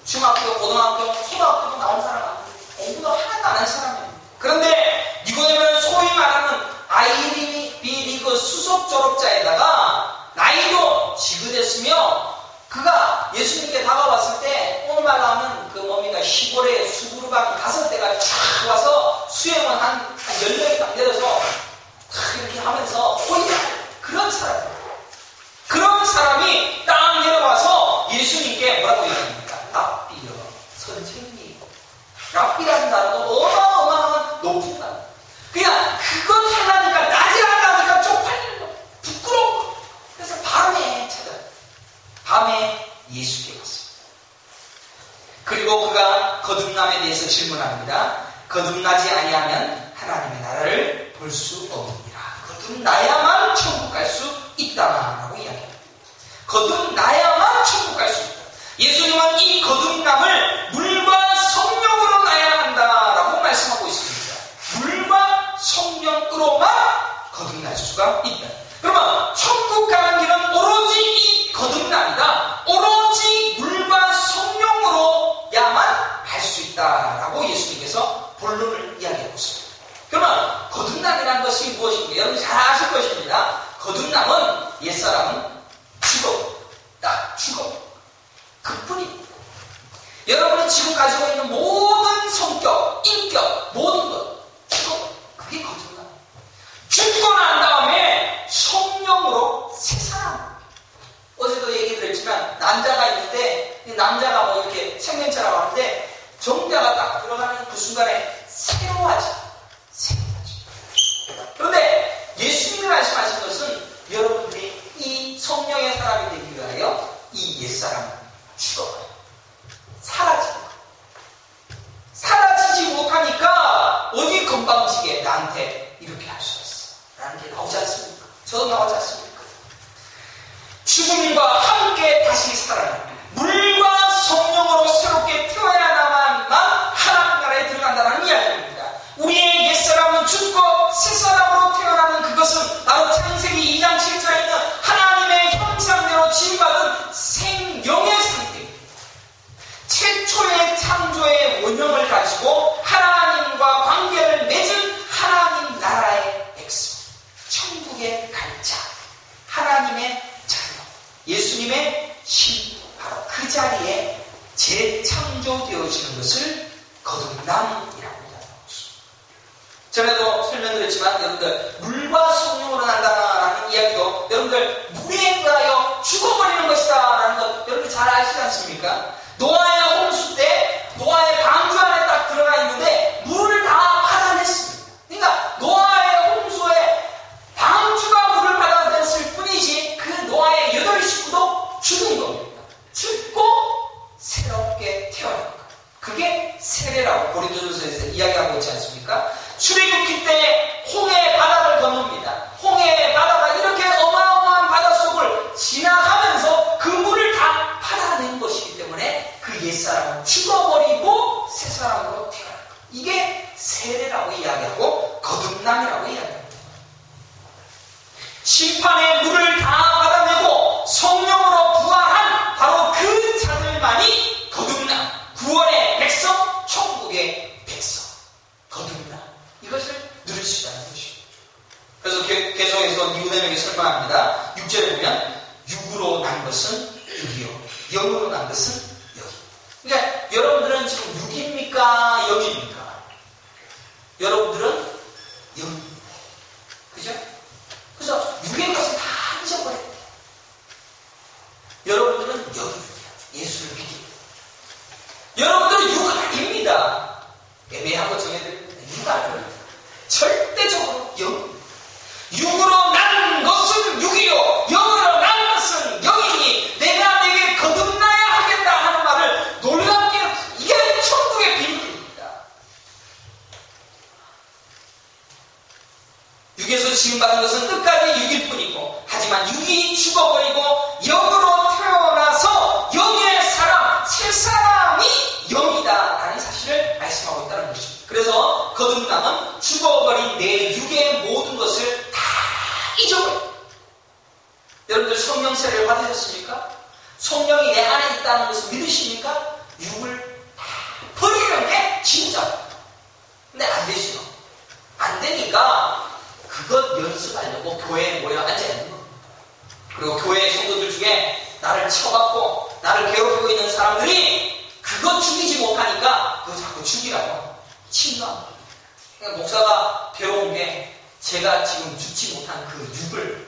중학교, 고등학교, 초등학교도 나온 사람 아니에요. 공부도 하나도 안 한 사람이에요. 그런데 니고데모는 소위 말하는 아이비리그 수석 졸업자에다가 나이도 지긋했으며 그가 예수님께 다가왔을 때 오늘 말로 하면 그 뭡니까 시골에 수구루박이 5대가 쫙 와서 수행을 한 10명이 딱 내려서 이렇게 하면서 그런 사람이에요. 그런 사람이 딱 내려와서 예수님께 뭐라고 얘기합니까? 랍비여, 선생님. 랍비라는 단어도 어마어마한 높은 단어. 그냥 그것 하려니까 낮에 하려니까 쪽팔리는 거, 부끄러운 거. 그래서 밤에 찾아요. 밤에 예수께 갔습니다. 그리고 그가 거듭남에 대해서 질문합니다. 거듭나지 아니하면 하나님의 나라를 볼 수 없느니라. 거듭나야만 천국 갈 수 있다라고 이야기합니다. 거듭나야만 천국 갈 수 있다. 예수님은 이 거듭남을 물과 성령으로 나야 한다라고 말씀하고 있습니다. 물과 성령으로만 거듭날 수가 있다. 그러면 천국 가는 길은 오로지 이 거듭남이다. 오로지 물과 성령으로야만 할 수 있다라고 예수님께서 본론을 이야기하고 있습니다. 그러면 거듭남이라는 것이 무엇인가? 여러분 잘 아실 것입니다. 거듭남은 옛사람은 죽어. 그뿐입니다. 여러분이 지금 가지고 있는 모든 성격, 인격, 모든 것 죽어. 그게 거듭남. 죽고 난 다음에 성령으로 새 사람. 어제도 얘기 드렸지만 남자가 있는데 남자가 뭐 이렇게 생명체라고 하는데 정자가 딱 들어가는 그 순간에 새로워지. 그런데 예수님이 말씀하신 것은 여러분들이 이 성령의 사람이 되기 위하여 이 옛사람은 죽어요. 사라지지 못하니까 어디 건방지게 나한테 이렇게 할 수가 있어. 라는 게 나오지 않습니까? 저도 나오지 않습니까? 죽음과 함께 다시 살아납니다. 물과 성령으로 새롭게 태어나야만 하나님 본명을 가지고 하나님과 관계를 맺은 하나님 나라의 백성, 천국의 갈자, 하나님의 자녀, 예수님의 신, 바로 그 자리에 재창조되어지는 것을 거듭남이라고 이야기하는 것입니다. 전에도 설명드렸지만 여러분들 물과 성령으로 난다라는 이야기도 여러분들 물에 의하여 죽어버리는 것이다 라는 것 여러분들 잘 아시지 않습니까? 노아의 홍수 때 노아의 방주 안에 딱 들어가 있는데 물을 다 받아냈습니다. 그러니까 노아의 홍수에 방주가 물을 받아냈을 뿐이지 그 노아의 8 식구도 죽은 겁니다. 죽고 새롭게 태어난 것. 그게 세례라고 고린도전서에서 이야기하고 있지 않습니까? 출애굽기 때 홍해 바다를 건넙니다. 홍해 바다가 이렇게 어마어마한 바닷속을 지나가면서 그 물을 다 받아낸 것이기 때문에 그 옛사람은 죽어버리고 새사람으로 태어난 것. 이게 세례라고 이야기하고 거듭남이라고 이야기합니다. 심판의 물을 다 받아내고 성령으로 부활한 바로 그 자들만이 거듭남, 구원의 백성, 천국의 백성, 거듭남, 이것을 누릴 수 있다는 것입니다. 그래서 계속해서 니고데모에게 설명합니다. 6절에 보면 육으로 난 것은 육이요, 영으로 난 것은 영이. 그러니까 여러분들은 지금 육입니까? 영입니까? 여러분들은 영입니다. 그죠? 그래서 육의 것을 다 잊어버렸대요. 여러분들은 영입니다. 예수를 믿습니다. 여러분들은 육 아닙니다. 애매하고 정해드립니다. 육 아닙니다. 절대적으로 영. 육으로 난 것은 육이요, 영으로 난 것은 영이니 내가 내게 거듭나야 하겠다 하는 말을 놀랍게, 이게 천국의 비밀입니다. 육에서 지음받은 것은 끝까지 육일 뿐이고, 하지만 육이 죽어버리고 영으로 태어나서 영의 사람, 새 사람이 영이다 라는 사실을 말씀하고 있다는 것입니다. 그래서 거듭남은 죽어버린 내 육의 모든 것을 다 잊어버려요. 여러분들 성령 세례를 받으셨습니까? 성령이 내 안에 있다는 것을 믿으십니까? 육을 다 버리는 게 진짜. 근데 안 되죠. 안 되니까 그것 연습하려고 교회에 모여 앉아있는 겁니다. 그리고 교회 성도들 중에 나를 쳐받고 나를 괴롭히고 있는 사람들이 그것 죽이지 못하니까 그거 자꾸 죽이라고 침노합니다. 그러니까 목사가 괴로운 게 제가 지금 죽지 못한 그 육을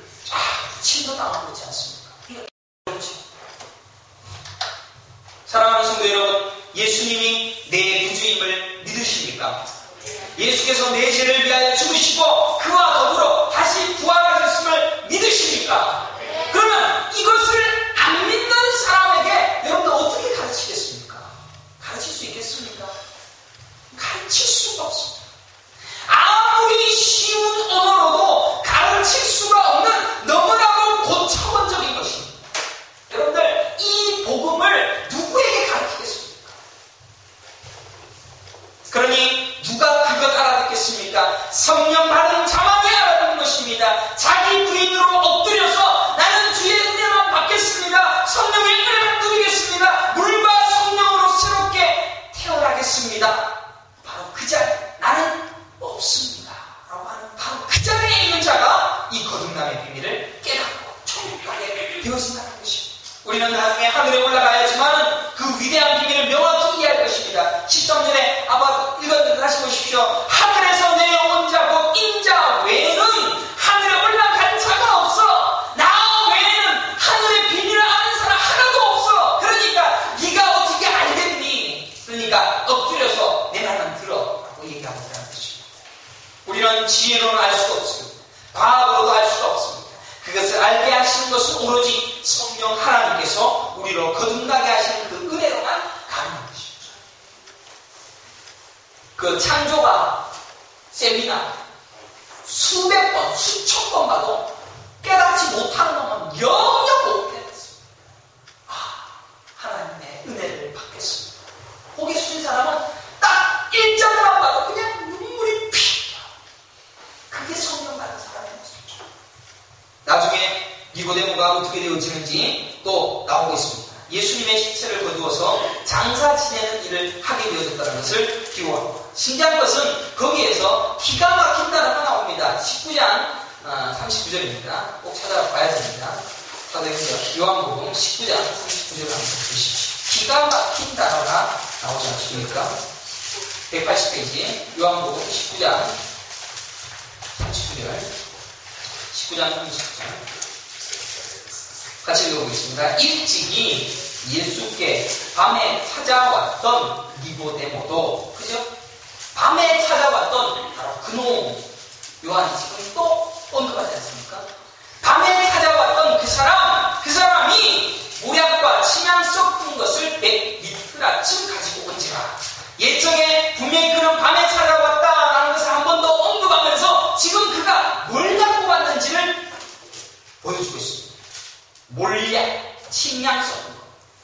침노당하고 있지 않습니까? 이거 그렇죠. 사랑하는 성도 여러분, 예수님이 내 구주임을 믿으십니까? 예수께서 내 죄를 위하여 죽으시고 그와 더불어 다시 부활하셨음을 믿으십니까? 그러면 이것을 안 믿는 사람에게 여러분들 어떻게 가르치겠습니까? 가르칠 수 있겠습니까? 가르칠 수가 없습니다. 아무리 쉬운 언어로도 가르칠 수가 없는 너무나도 고차원적인 것입니다. 여러분들 이 복음을 누구에게 가르치겠습니까? 그러니 누가 그것 알아듣겠습니까? 성령 받은 자만이 알아듣는 것입니다. 자기 부인으로 엎드려서 나는 주의 은혜만 받겠습니다. 성령의 은혜만 누리겠습니다. 물과 성령으로 새롭게 태어나겠습니다. 바로 그 자리, 나는 없습니다 라고 하는 바로 그 자리에 있는 자가 이 거듭남의 비밀을 깨닫고 천국 가게 되어진다는 것입니다. 우리는 나중에 하늘에 올라가야지만 그 위대한 비밀을 명확히 이해할 것입니다. 13절에 아마 읽었는데 다시 보십시오. 하늘에서 내려온 자 곧 인자 외에는 하늘에 올라간 자가 없어. 나 외에는 하늘의 비밀을 아는 사람 하나도 없어. 그러니까 네가 어떻게 알겠니? 그러니까 엎드려서 내 말만 들어 라고 얘기하고 있다는 것입니다. 우리는 지혜로는 알 수가 없습니다. 과학으로도 알 수가 없습니다. 그것을 알게 하시는 것은 오로지 성령 하나님께서 우리로 거듭나게 하시는 그 은혜로만 가능한 것입니다. 그 창조가 세미나 수백 번, 수천 번 봐도 깨닫지 못하는 놈은 영영 못 깨닫습니다. 하나님의 은혜를 받겠습니다. 거기 쓴 사람은 딱 1장만 봐도 그냥 눈물이 피. 그게 성령 받은 사람의 모습이죠. 나중에 니고데모가 어떻게 되어지는지 또 나오고 있습니다. 예수님의 시체를 거두어서 장사 지내는 일을 하게 되어졌다는 것을 기록합니다. 신기한 것은 거기에서 기가 막힌 단어가 나옵니다. 19장 39절입니다. 꼭 찾아봐야 됩니다. 요한복음 19장 39절을 한번 보십시오. 기가 막힌 단어가 나오지 않습니까? 180페이지 요한복음 19장 39절 19장 39절 같이 읽어보겠습니다. 일찍이 예수께 밤에 찾아왔던 니고데모도, 그죠? 밤에 찾아왔던 바로 그놈, 요한이 지금 또 언급하지 않습니까? 밤에 찾아왔던 그 사람이 모략과 침향 섞은 것을 밑으라쯤 가지고 온지라. 예정에 분명히 그는 밤에 찾아왔다라는 것을 한 번 더 언급하면서 지금 그가 뭘 갖고 왔는지를 보여주고 있습니다. 몰약, 침향 섞은 것.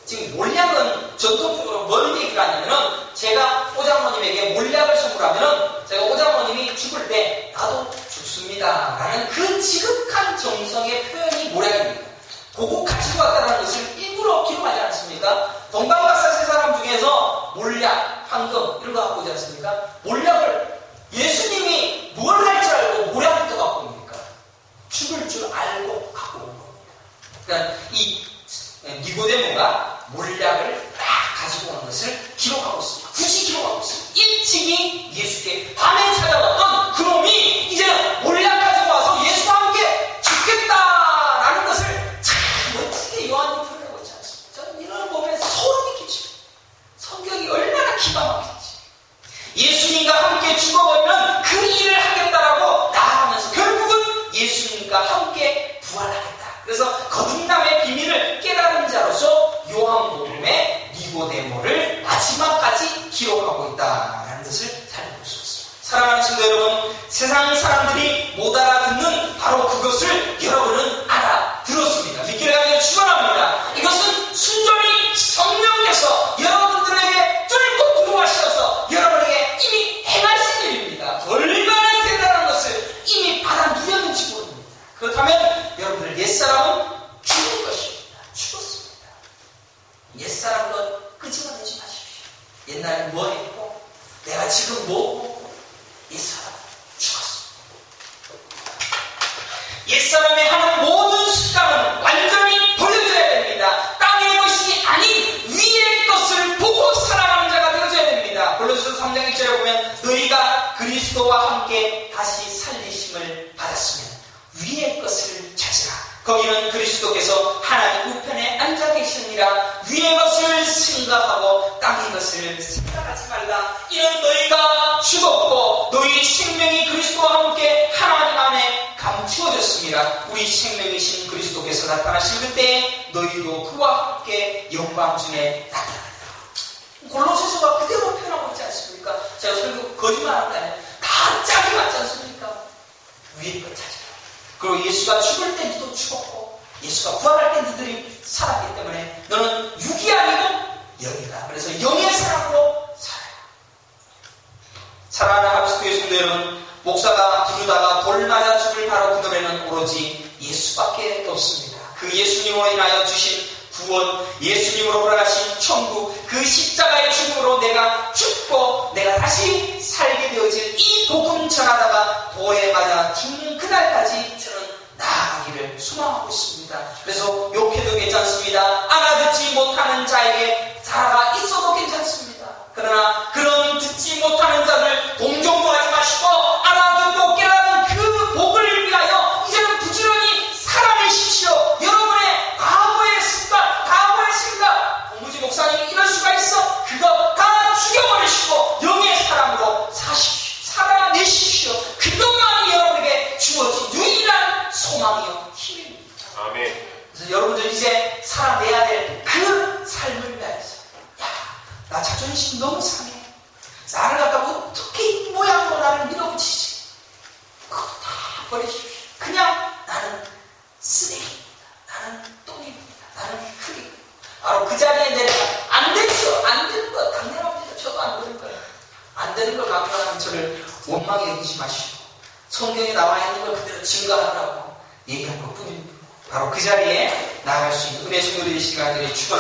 지금 몰약은 전통적으로 뭘 얘기를 하냐면은 제가 오장모님에게 몰약을 선물하면은 제가 오장모님이 죽을 때 나도 죽습니다 라는 그 지극한 정성의 표현이 몰약입니다. 그거 가지고 왔다는 것을 일부러 기록하지 않습니까? 동방박사 세 사람 중에서 몰약, 황금 이런 거 갖고 오지 않습니까? 몰약을 예수님이 뭘 할 줄 알고 몰약부터 갖고 옵니까? 죽을 줄 알고 갖고 온 겁니다. 그러니까 이 니고데모가 몰약을 딱 가지고 오는 것을 기록하고 있습니다. 굳이 기록하고 있습니다. 일찍이 예수께 밤에 찾아왔던 그놈이 이제는 몰약 가지고 와서 예수와 함께 죽겠다라는 것을 참 멋지게 요한이 표현하고 있지 않습니까? 저는 이런 걸 보면 소름이 끼쳐요. 성경이 얼마나 기가 막힌지. 예수님과 함께 죽어버리면 그 일을 하겠다라고 나아가면서 결국은 예수님과 함께 부활하겠다. 그래서 거듭남의 비밀을 깨달은 자로서 요한복음의 니고데모를 마지막까지 기록하고 있다는 것을 살펴볼 수 있습니다. 사랑하는 성도 여러분, 세상 사람들이 못 알아듣는 바로 그것을 여러분은 알아들었습니다. 믿기를 가지고 축원합니다. 이것은 순전히 성령께서 여러분들에게 뚫고 들어와셔서 여러분에게 이미 행하신 일입니다. 얼마나 대단한 것을 이미 받아 누렸는지 모릅니다. 그렇다면 여러분들 옛사람은 죽은 것입니다. 죽었습니다. 옛사람과 끄집어내지 마십시오. 옛날에 뭐 했고 내가 지금 뭐 먹고 옛사람은 죽었습니다. 옛사람이 하는 모든 습관은 완전히 버려져야 됩니다. 땅의 것이 아닌 위의 것을 보고 살아가는 자가 되어져야 됩니다. 골로새서 3장 1절에 보면 너희가 그리스도와 함께 다시 살리심을 받았으면 위의 것을 찾으라. 거기는 그리스도께서 하나님 우편에 앉아 계시느니라. 위의 것을 생각하고 땅의 것을 생각하지 말라. 이는 너희가 죽었고 너희 생명이 그리스도와 함께 하나님 안에 감추어졌습니다. 우리 생명이신 그리스도께서 나타나실 그때 너희도 그와 함께 영광 중에 나타나리라. 골로새서가 그대로 표현하고 있지 않습니까? 제가 설교 거짓말하는 게 아니라 다 짝이 맞지 않습니까? 위의 것 찾으라. 그리고 예수가 죽을 때 너도 죽었고 예수가 부활할 때 너희들이 살았기 때문에 너는 육이 아니고 영이다. 그래서 영의 사람으로 살아요. 사랑하는 하비스토의 성도 여러분, 목사가 부르다가 돌 맞아 죽을 바로 그 노래는 오로지 예수밖에 없습니다. 그 예수님으로 인하여 주신 구원, 예수님으로 돌아가신 천국, 그 십자가의 죽음으로 내가 죽고 내가 다시 살게 되어질 이 복음 전하다가 돌에 맞아 죽는 그날까지 저는 나아가기를 소망하고 있습니다. 그래서 욕해도 괜찮습니다. 알아듣지 못하는 자에게 자라가 있어도 괜찮습니다. 그러나 그런 듣지 못하는 자들 동정도 하지 마시고 알아듣고 깨달은 그 복을 위하여 이제는 부지런히 살아내십시오. 여러분의 과거의 습관, 과거의 생각, 공무지 목사님이 이럴 수가 있어? 그거 다 죽여버리시고 영의 사람으로 사십시오. 살아내십시오. 그것만이 여러분에게 주어진 유일한 소망이요 힘입니다. 아멘. 그래서 여러분들 이제 살아내야 될 그 삶을 위해서, 야, 나 자존심 너무 상해. 나를 갖다가 어떻게 이 모양으로 나를 밀어붙이지? 그거 다 버리십시오. 그냥 나는 쓰레기입니다. 나는 똥입니다. 나는 흙입니다. 바로 그 자리에 내가 안 되죠. 안 되는 거 당연합니다. 저도 안 되는 거예요. 안 되는 걸 갖고 가는 저를 원망에 여기지 마시고 성경에 나와 있는 걸 그대로 증거하라고 얘기한 것 뿐입니다. 바로 그 자리에 나아갈 수 있는 은혜 성도들의 시간들이 축원합니다.